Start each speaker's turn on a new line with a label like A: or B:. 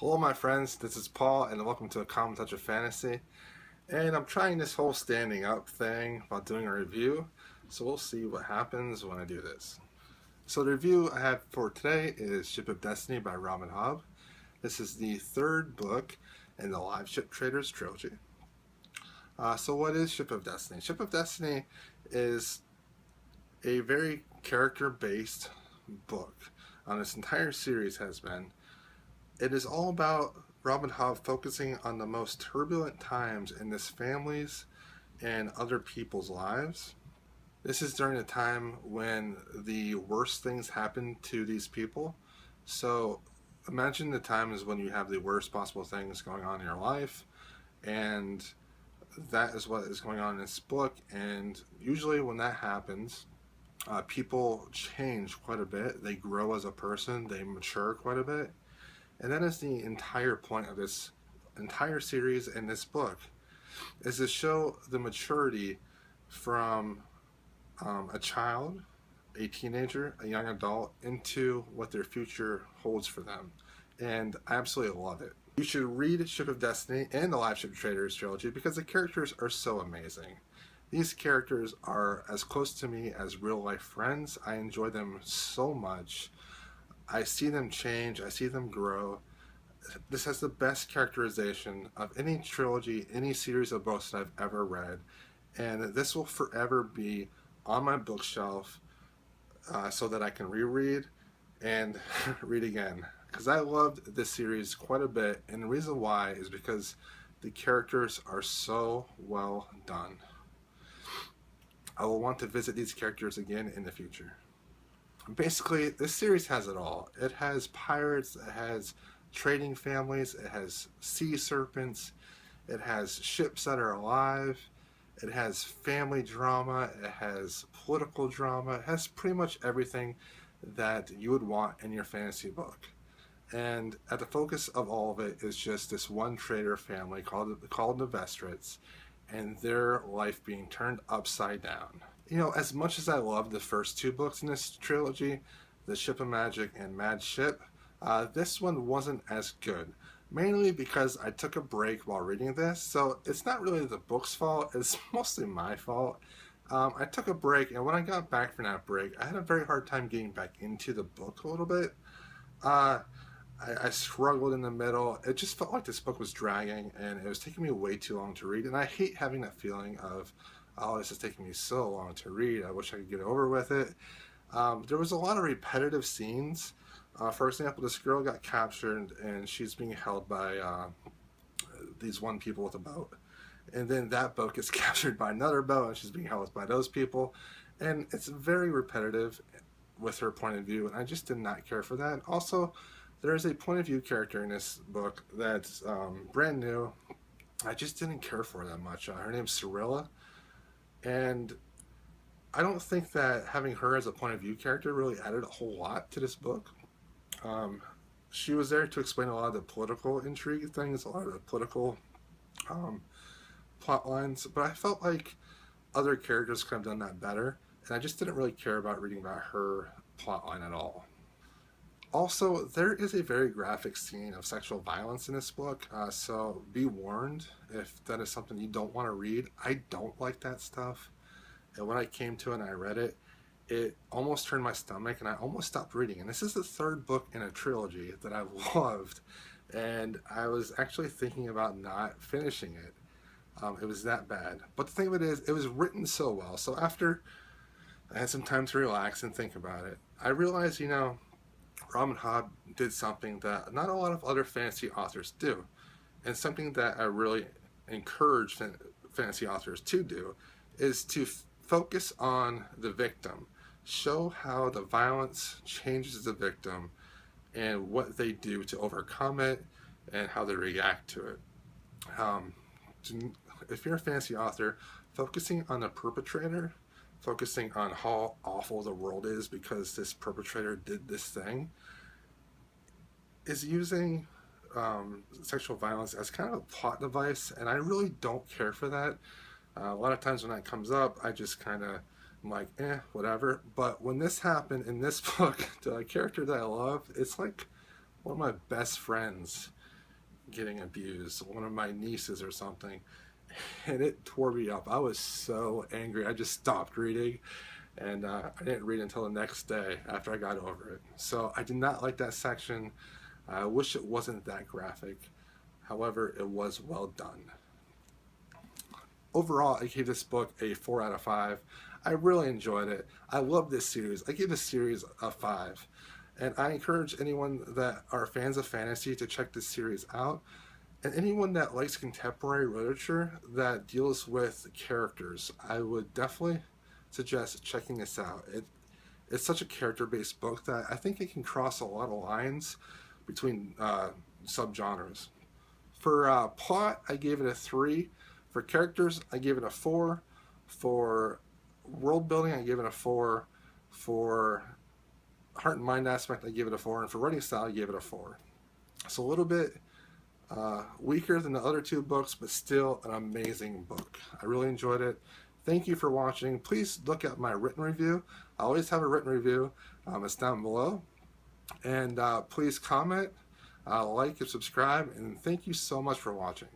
A: Hello my friends, this is Paul and welcome to A Common Touch of Fantasy. And I'm trying this whole standing up thing while doing a review, so we'll see what happens when I do this. So the review I have for today is Ship of Destiny by Robin Hobb. This is the third book in the Live Ship Traders trilogy. So what is Ship of Destiny? Ship of Destiny is a very character-based book. This entire series has been. It is all about Robin Hobb focusing on the most turbulent times in this family's and other people's lives. This is during a time when the worst things happen to these people. So imagine the times when you have the worst possible things going on in your life, and that is what is going on in this book. And usually when that happens, people change quite a bit. They grow as a person, they mature quite a bit. And that is the entire point of this entire series and this book, is to show the maturity from a child, a teenager, a young adult, into what their future holds for them. And I absolutely love it. You should read Ship of Destiny and the Live Ship Traders trilogy because the characters are so amazing. These characters are as close to me as real life friends. I enjoy them so much. I see them change, I see them grow. This has the best characterization of any trilogy, any series of books that I've ever read. And this will forever be on my bookshelf so that I can reread and read again. Because I loved this series quite a bit, and the reason why is because the characters are so well done. I will want to visit these characters again in the future. Basically, this series has it all. It has pirates, it has trading families, it has sea serpents, it has ships that are alive, it has family drama, it has political drama, it has pretty much everything that you would want in your fantasy book. And at the focus of all of it is just this one trader family called the Vestrits, and their life being turned upside down. You know, as much as I love the first two books in this trilogy, The Ship of Magic and Mad Ship, this one wasn't as good. Mainly because I took a break while reading this, so it's not really the book's fault, it's mostly my fault. I took a break, and when I got back from that break, I had a very hard time getting back into the book a little bit. I struggled in the middle. It just felt like this book was dragging, and it was taking me way too long to read, and I hate having that feeling of, oh, this is taking me so long to read. I wish I could get over with it. There was a lot of repetitive scenes. For example, this girl got captured, and she's being held by these one people with a boat. And then that boat gets captured by another boat, and she's being held by those people. And it's very repetitive with her point of view, and I just did not care for that. Also, there is a point of view character in this book that's brand new. I just didn't care for that much. Her name's Cirilla, and I don't think that having her as a point of view character really added a whole lot to this book. She was there to explain a lot of the political intrigue things, a lot of the political plot lines, but I felt like other characters could have done that better, and I just didn't really care about reading about her plotline at all. Also, there is a very graphic scene of sexual violence in this book, so be warned if that is something you don't want to read. I don't like that stuff, and when I came to it and I read it, it almost turned my stomach, and I almost stopped reading. And this is the third book in a trilogy that I loved, and I was actually thinking about not finishing it. It was that bad. But the thing of it is, it was written so well. So after I had some time to relax and think about it, I realized, Robin Hobb did something that not a lot of other fantasy authors do, and something that I really encourage fantasy authors to do, is to focus on the victim, show how the violence changes the victim and what they do to overcome it and how they react to it. If you're a fantasy author, focusing on the perpetrator, focusing on how awful the world is because this perpetrator did this thing, is using sexual violence as kind of a plot device, and I really don't care for that. A lot of times when that comes up, I just kind of I'm like, whatever. But when this happened in this book, the character that I love, it's like one of my best friends. getting abused, one of my nieces or something, and it tore me up. I was so angry. I just stopped reading, and I didn't read until the next day after I got over it. So I did not like that section. I wish it wasn't that graphic. However, it was well done. Overall, I gave this book a 4 out of 5. I really enjoyed it. I love this series. I give this series a 5. And I encourage anyone that are fans of fantasy to check this series out. And anyone that likes contemporary literature that deals with characters, I would definitely suggest checking this out. It's such a character-based book that I think it can cross a lot of lines between subgenres. For plot, I gave it a 3. For characters, I gave it a 4. For world building, I gave it a 4. For heart and mind aspect, I gave it a 4. And for writing style, I gave it a 4. So a little bit weaker than the other 2 books, but still an amazing book. I really enjoyed it. Thank you for watching. Please look at my written review. I always have a written review. It's down below. And please comment, like, and subscribe. And thank you so much for watching.